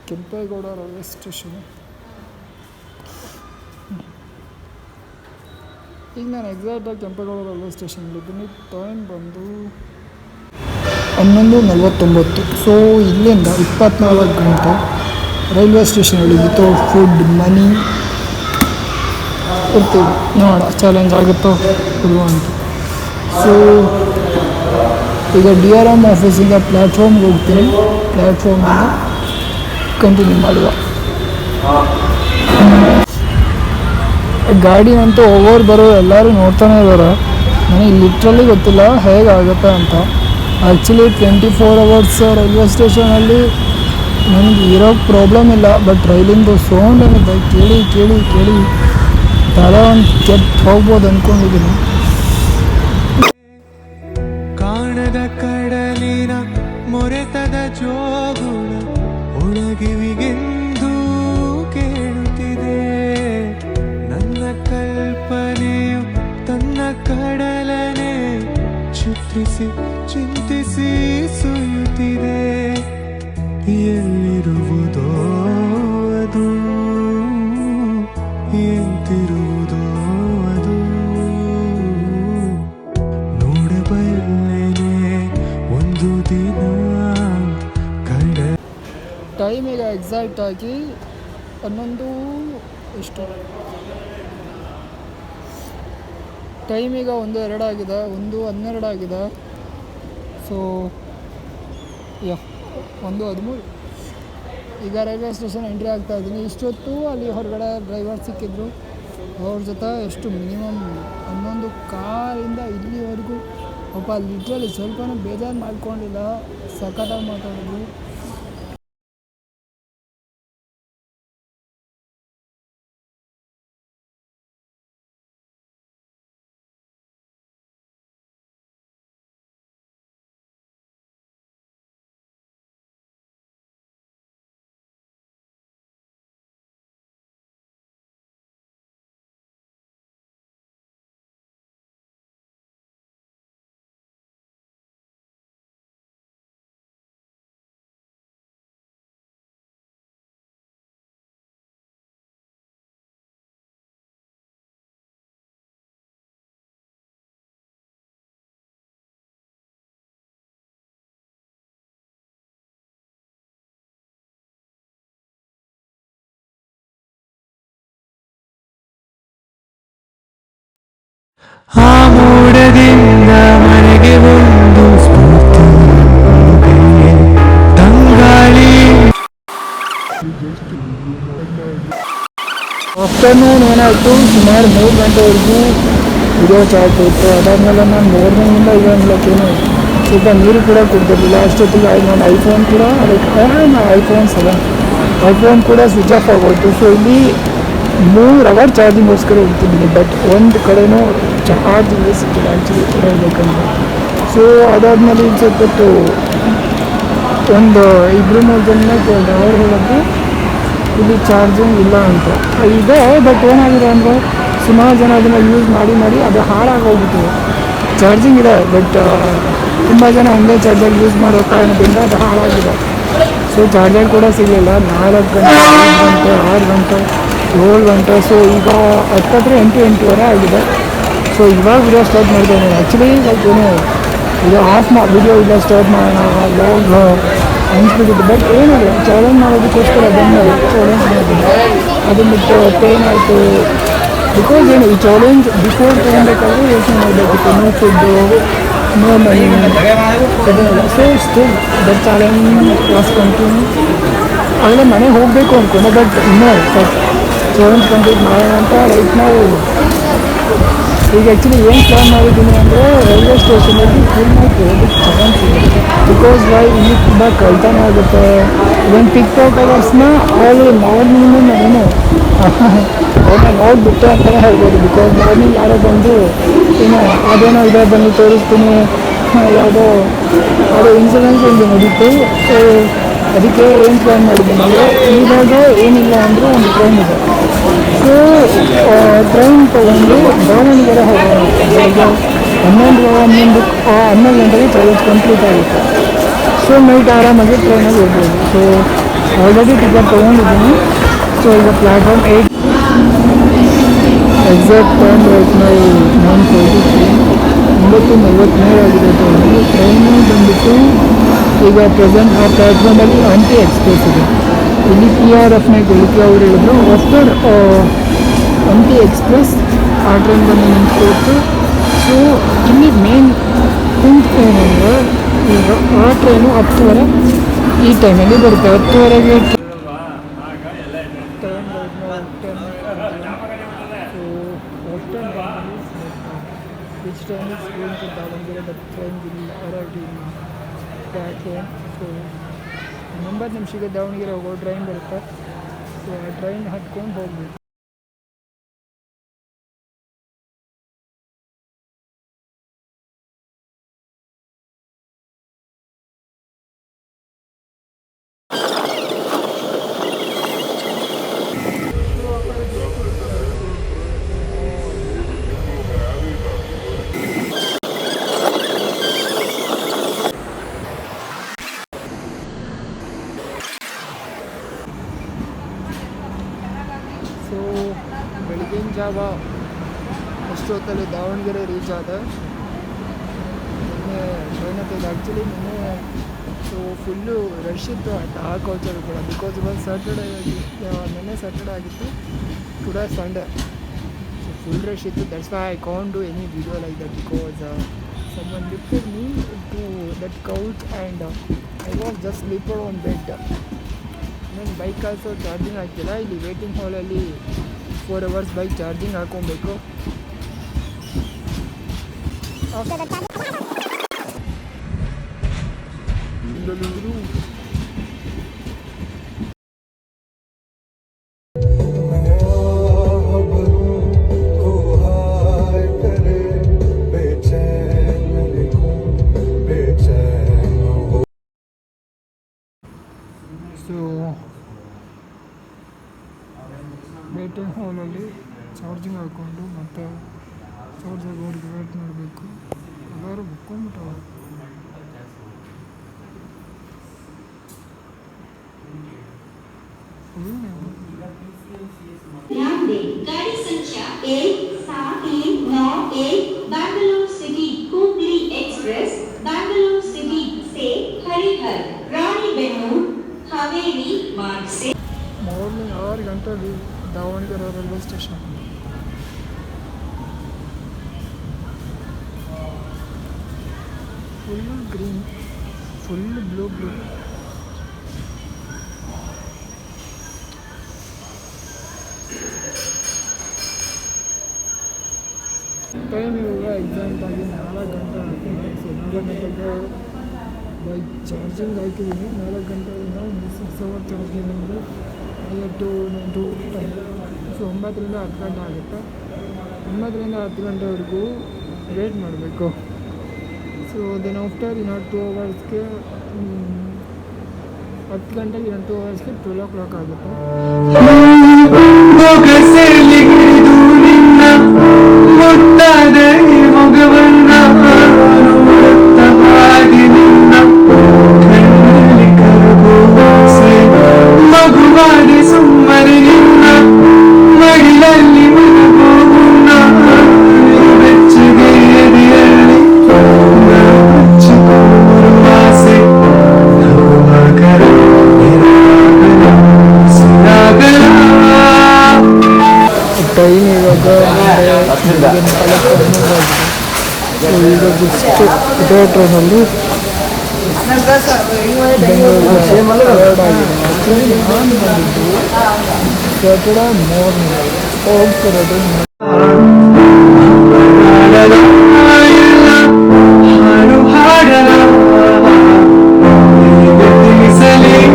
Kempegowda railway station. ಈಗ ನಾನು ಎಕ್ಸಾಕ್ಟಾಗಿ Kempegowda railway ಸ್ಟೇಷನಲ್ಲಿದ್ದೀನಿ. Time ಬಂದು 11:49. ಸೊ ಇಲ್ಲಿಂದ 24 ಗಂಟೆ ರೈಲ್ವೆ ಸ್ಟೇಷನಲ್ಲಿ ವಿತೌಟ್ ಫುಡ್ ಮನಿ ಇರ್ತೀವಿ. ನೋಡ ಚಾಲೆಂಜ್ ಆಗುತ್ತೋ ಇಲ್ವೋ ಅಂತ. ಸೊ ಈಗ DRM ಆಫೀಸಿಂದ ಪ್ಲ್ಯಾಟ್ಫಾರ್ಮ್ಗೆ ಹೋಗ್ತೀನಿ. ಪ್ಲ್ಯಾಟ್ಫಾರ್ಮಿಂದ ಕಂಟಿನ್ಯೂ ಮಾಡುವ. ಗಾಡಿನಂತೂ ಓವರ್ ಬರೋ ಎಲ್ಲರೂ ನೋಡ್ತಾನೆ ಇದ್ದಾರೆ. ನನಗೆ ಲಿಟ್ರಲಿ ಗೊತ್ತಿಲ್ಲ ಹೇಗಾಗುತ್ತೆ ಅಂತ. ಆ್ಯಕ್ಚುಲಿ 24 hours ರೈಲ್ವೆ ಸ್ಟೇಷನಲ್ಲಿ ನನಗೆ ಇರೋಕ್ಕೆ ಪ್ರಾಬ್ಲಮ್ ಇಲ್ಲ. ಬಟ್ ರೈಲಿಂದು ಸೌಂಡ್ ಏನಿದೆ ಕೇಳಿ ಕೇಳಿ ಕೇಳಿ ತಲೆ ಒಂದು ಕೆಟ್ಟು ಹೋಗ್ಬೋದು ಅಂದ್ಕೊಂಡಿದ್ದೀನಿ. ಕಾಣದ ಕಡಲಿನ ಮೊರೆತದ ಜೋಗುಳ ಒಳಗಿವಿಗೆಂದು ಕೇಳುತ್ತಿದೆ. ನನ್ನ ಕಲ್ಪನೆಯು ತನ್ನ ಕಡಲನೆ ಚಿತ್ರಿಸಿ ಚಿಂತಿಸಿ ಸುಯುತ್ತಿದೆ. ಎಲ್ಲಿರುವುದೋ ಅದು, ಎಂತಿರುವುದೋ ಅದು, ನೋಡಬಲ್ಲೆನೆ ಒಂದು ದಿನ ಕಡ. ಟೈಮ್ ಈಗ ಎಕ್ಸಾಕ್ಟಾಗಿ 11 ಎಷ್ಟು ಟೈಮ್ ಈಗ 1:02 ಆಗಿದೆ. 1:12 ಆಗಿದೆ. ಸೊ 1:13 ಈಗ ರೈಲ್ವೆ ಸ್ಟೇಷನ್ ಎಂಟ್ರಿ ಆಗ್ತಾ ಇದ್ದೀನಿ. ಇಷ್ಟೊತ್ತು ಅಲ್ಲಿ ಹೊರಗಡೆ ಡ್ರೈವರ್ ಸಿಕ್ಕಿದ್ರು. ಅವ್ರ ಜೊತೆ ಎಷ್ಟು ಮಿನಿಮಮ್ 11 ಕಾಲಿಂದ ಇಲ್ಲಿವರೆಗೂ ಪಾಪ ಲಿಟ್ರಲಿ ಸ್ವಲ್ಪನೂ ಬೇಜಾರು ಮಾಡ್ಕೊಂಡಿಲ್ಲ. ಸಖತ್ತಾಗಿ ಮಾತಾಡಿದ್ರು. ಆ ಮೋಡದಿಂದ ಮನೆಗೆ ಒಂದು ಸ್ಫೂರ್ತಿ ತಂಗಾಳಿ. ಆಫ್ಟರ್ನೂನ್ ಏನಾಯಿತು, ಸುಮಾರು 3 ಗಂಟೆವರೆಗೂ ವಿಡಿಯೋ ಚಾರ್ಟ್ ಇತ್ತು. ಅದಾದಮೇಲೆ ನಾನು ಮಾರ್ನಿಂಗಿಂದ ಏನು ಸ್ವಲ್ಪ ನೀರು ಕೂಡ ಕುಡ್ದಿರಲಿಲ್ಲ. ಅಷ್ಟೊತ್ತಿಗೆ ನನ್ನ ಐಫೋನ್ ಕೂಡ ಐಫೋನ್ ಕೂಡ ಸ್ವಿಚ್ ಆಫ್ ಆಗೋಯ್ತು. ಸೊ ಇಲ್ಲಿ 3 ಅವರ್ ಚಾರ್ಜಿಂಗೋಸ್ಕರ ಹೋಗ್ತಿದ್ದೀನಿ. ಬಟ್ ಒಂದು ಕಡೆನೂ ಚಾರ್ಜಿಂಗ್ ಸಿಕ್ಕಿಲ್ಲ ಆ್ಯಕ್ಚುಲಿ ಹೇಳ್ಬೇಕಂದ್ರೆ. ಸೊ ಅದಾದಮೇಲೆ ಈಗ ಸ್ವಲ್ಪತ್ತು ಒಂದು 2-3 ಜನ ಕೇಳಿದೆ. ಅವ್ರು ಹೇಳಿದ್ರು ಇಲ್ಲಿ ಚಾರ್ಜಿಂಗ್ ಇಲ್ಲ ಅಂತ. ಇದೆ, ಬಟ್ ಏನಾಗಿದೆ ಅಂದರೆ ಸುಮಾರು ಜನ ಅದನ್ನು ಯೂಸ್ ಮಾಡಿ ಅದು ಹಾಳಾಗೋಗ್ಬಿಟ್ಟಿದೆ. ಚಾರ್ಜಿಂಗ್ ಇದೆ, ಬಟ್ ತುಂಬ ಜನ ಒಂದೇ ಚಾರ್ಜರ್ ಯೂಸ್ ಮಾಡೋ ಕಾರಣದಿಂದ ಅದು ಹಾಳಾಗಿದೆ. ಸೊ ಚಾರ್ಜರ್ ಕೂಡ ಸಿಗಲಿಲ್ಲ. 4 ಗಂಟೆ, 5 ಗಂಟೆ, 6 ಗಂಟೆ, 7 ಗಂಟೆ. ಸೊ ಈಗ 8:08 ಆಗಿದೆ. ಸೊ ಇವಾಗ ವಿಡಿಯೋ ಸ್ಟಾರ್ಟ್ ಮಾಡಿದೆ. ನಾನು ಆ್ಯಕ್ಚುಲಿ ಏನು ಇದು ವಿಡಿಯೋ ಇಲ್ಲ ಸ್ಟಾರ್ಟ್ ಮಾಡೋಣ ಲಾಗ್ ಅನಿಸ್ಬಿಟ್ಟಿದ್ದು. ಬಟ್ ಏನಿಲ್ಲ, ಚಾಲೆಂಜ್ ಮಾಡೋದಕ್ಕೋಸ್ಕರ ಅದನ್ನು ಚಾಲೆಂಜ್ ಮಾಡಿದ್ದೀನಿ. ಅದನ್ನು ಬಿಟ್ಟು ಪೇನ್ ಆಯಿತು. ಬಿಕಾಸ್ ಏನು ಈ ಚಾಲೆಂಜ್ ಬಿಫೋರ್ ತೊಗೊಬೇಕಾದ್ರೆ ಯೋಚನೆ ಮಾಡಬೇಕಿತ್ತು. No food, no money, so still that challenge was continue. ಆಗಲೇ ಮನೆಗೆ ಹೋಗಬೇಕು ಅಂದ್ಕೊಂಡೆ. ಬಟ್ ಇನ್ನೂ ಚಾಲೆಂಜ್ ಕಂಪ್ಲೀಟ್ ಮಾಡೋಣ ಅಂತ ರೈಟ್ ನಾವು ಈಗ ಆ್ಯಕ್ಚುಲಿ ಏನು ಪ್ಲ್ಯಾನ್ ಮಾಡಿದ್ದೀನಿ ಅಂದರೆ ರೈಲ್ವೆ ಸ್ಟೇಷನಲ್ಲಿ ಫುಲ್ ನೈಟ್ ಹೋಗೋದಕ್ಕೆ ಚಾನ್ಸ್ ಇದೆ. ಬಿಕಾಸ್ ಇಲ್ಲಿ ತುಂಬ ಕಳ್ತನ ಆಗುತ್ತೆ. ಇವನ್ ಪಿಕ್ ಪಾಕೆಟರ್ಸ್ನ ಆಲ್ರೆಡಿ ಮಾರ್ನಿಂಗು ನಾನು ಅವ್ರನ್ನ ನೋಡಿಬಿಟ್ಟೆ ಅಂತಲೇ ಹೇಳ್ಬೋದು. ಬಿಕಾಸ್ ಮಾರ್ನಿಂಗ್ ಯಾರೋ ಬಂದು ಅದೇನೋ ಇದೆ ಬಂದು ತೋರಿಸ್ತೀನಿ, ಯಾವುದೋ ಇನ್ಸಿಡೆನ್ಸ್ ಒಂದು ನಡೀತು. ಸೊ ಅದಕ್ಕೆ ಏನು ಪ್ಲ್ಯಾನ್ ಮಾಡಿದ್ದೀನಿ ಅಂದರೆ ಇವಾಗ ಏನಿಲ್ಲ ಅಂದರೆ ಒಂದು ಟ್ರೈನ್ ಇದೆ. ಸೊ ಟ್ರೈನ್ ತೊಗೊಂಡು ದಾವಣಗೆರೆ ಹೋಗೋಣ. ಬೆಳಗ್ಗೆ 11 ಗಂಟೆಗೆ ಚಾರ್ಜ್ ಕಂಪ್ಲೀಟ್ ಆಗುತ್ತೆ. ಸೊ ನೈಟ್ ಆರಾಮಾಗಿ ಟ್ರೈನಲ್ಲಿ ಹೋಗ್ಬೋದು. ಸೊ ಆಲ್ರೆಡಿ ಟಿಕೆಟ್ ತೊಗೊಂಡಿದ್ದೀನಿ. ಸೊ ಈಗ ಪ್ಲ್ಯಾಟ್ಫಾರ್ಮ್ 8 ಎಕ್ಸಾಕ್ಟ್ ಟೈಮ್ ರೈಟ್ ನಾವು 9:43 9:43 ಆಗಿದೆ ಟೈಮು. ಟ್ರೈನು ಬಂದುಬಿಟ್ಟು ಈಗ ಪ್ರೆಸೆಂಟ್ ಆ ಪ್ಲ್ಯಾಟ್ಫಾರ್ಮಲ್ಲಿ ಹಂಪಿ ಎಕ್ಸ್ಪ್ರೆಸ್ ಇದೆ. ಇಲ್ಲಿ PRFನ ಗೆಳತಿ ಅವರು ಹೇಳಿದ್ರು ಆಫ್ಟರ್ ಹಂಪಿ ಎಕ್ಸ್ಪ್ರೆಸ್ ಆ ಟ್ರೈನ್ ಬಂದು ನಿಂತ್ಕೊಟ್ಟು. ಸೊ ಇಲ್ಲಿ ಮೇನ್ ಥಿಂಗ್ ಏನಂದರೆ ಈಗ ಆ ಟ್ರೈನು 10:30 ಈ ಟೈಮಲ್ಲಿ ಬರುತ್ತೆ. 10:30ಗೆ which train is going to Davangere, the train will arrive in that train. So 9 ನಿಮಿಷಕ್ಕೆ ದಾವಣಗೆರೆ ಹೋಗೋ ಟ್ರೈನ್ ಬರುತ್ತೆ. ಸೊ ಆ ಟ್ರೈನ್ ಹತ್ಕೊಂಡು ಹೋಗ್ಬೇಕು. ಸೊ ಬೆಳಗಿನ ಜಾವ ಅಷ್ಟೊತ್ತಲ್ಲಿ ದಾವಣಗೆರೆ ರೀಚ್ ಆದ. ನಿನ್ನೆ ಟ್ರೈನ್ ಹತ್ತಿದ್ದು ಆ್ಯಕ್ಚುಲಿ ನಿನ್ನೆ. ಸೊ ಫುಲ್ಲು ರಶ್ ಇತ್ತು ಆ ಕೌಚಲ್ಲಿ ಕೂಡ, ಬಿಕಾಸ್ ಇವಾಗ ಸ್ಯಾಟರ್ಡೇ ನಿನ್ನೆ ಸ್ಯಾಟರ್ಡೇ ಆಗಿತ್ತು, today Sunday. So full rush ಇತ್ತು. That's why I can't do any video like that, because someone lifted me to that couch and I was just sleeping on bed. ನನ್ನ bike also charging ಆಗ್ತಿಲ್ಲ. ಇಲ್ಲಿ waiting ಹಾಲಲ್ಲಿ 4 hours bike charging ಹಾಕ್ಕೊಬೇಕು. So waiting ಹಾಲಲ್ಲಿ charging ಹಾಕ್ಕೊಂಡು ಮತ್ತೆ charge ಆಗೋರಿಗೆ wait ಮಾಡಬೇಕು. ಎಲ್ಲರೂ ಬುಕ್ಕೊಂಬಿಟ್ಟವ. ध्यान दें, गाड़ी संख्या 1791 बैंगलोर सिटी कुंडली एक्सप्रेस बैंगलोर सिटी से हरिहर रानीबेन्नूर हावेरी मार्ग से ಮಾರ್ನಿಂಗ್ 6 ಗಂಟೆಗೆ Davanagere railway station. Full green, full blue. Time ಇವಾಗ ಎಕ್ಸಾಕ್ಟಾಗಿ 4 ಗಂಟೆ ಆಗ್ತಿದೆ. ಸೊ 4 ಗಂಟೆಗೆ ಬೈಕ್ ಚಾರ್ಜಿಂಗ್ ಹಾಕಿದ್ದೀನಿ. 4 ಗಂಟೆಯಿಂದ ಒಂದು 6 hour ಚಾರ್ಜಿಂಗ್ ಅಂದರೆ 9 ಟೈಮ್. ಸೊ 9ರಿಂದ 10 ಗಂಟೆ ಆಗುತ್ತೆ. 9ರಿಂದ 10 ಗಂಟೆವರೆಗೂ ವೇಟ್ ಮಾಡಬೇಕು. ಸೊ ದೆನ್ ಆಫ್ಟರ್ ಇನ್ನು 2 hours-ಗೆ 10 ಗಂಟೆಗೆ ಇನ್ನು 2 hours-ಗೆ 12 o'clock ಆಗುತ್ತೆ. ಮುಟ್ಟಾದೆ ಮಗವನ್ನ ನೋಡುತ್ತ ಹಾಗೆ ನಿನ್ನ ಕಣ್ಣಲ್ಲಿ ಕರಗೋಸೆ ಮಗುವಾದೆ ಸುಮ್ಮನೆ ನಿನ್ನ ಮಡಿಲಲ್ಲಿ ಮಲಗೋಣ ಬೆಚ್ಚಗೆ ಎದೆಯಲ್ಲಿ ಹಚ್ಚಿಕೊಳ್ಳುವ ಆಸೆ ನಗುವಾಗಲ ಸಿರಾಗಲ. ಟೈಮ್ ಇವಾಗ ಈಗ ಜಸ್ಟ್ ಇದೇ ಟ್ರೈನಲ್ಲಿ ಸ್ಯಾಟರ್ಡೇ ಮಾರ್ನಿಂಗ್ ಹೋಗ್ತಿರೋದು.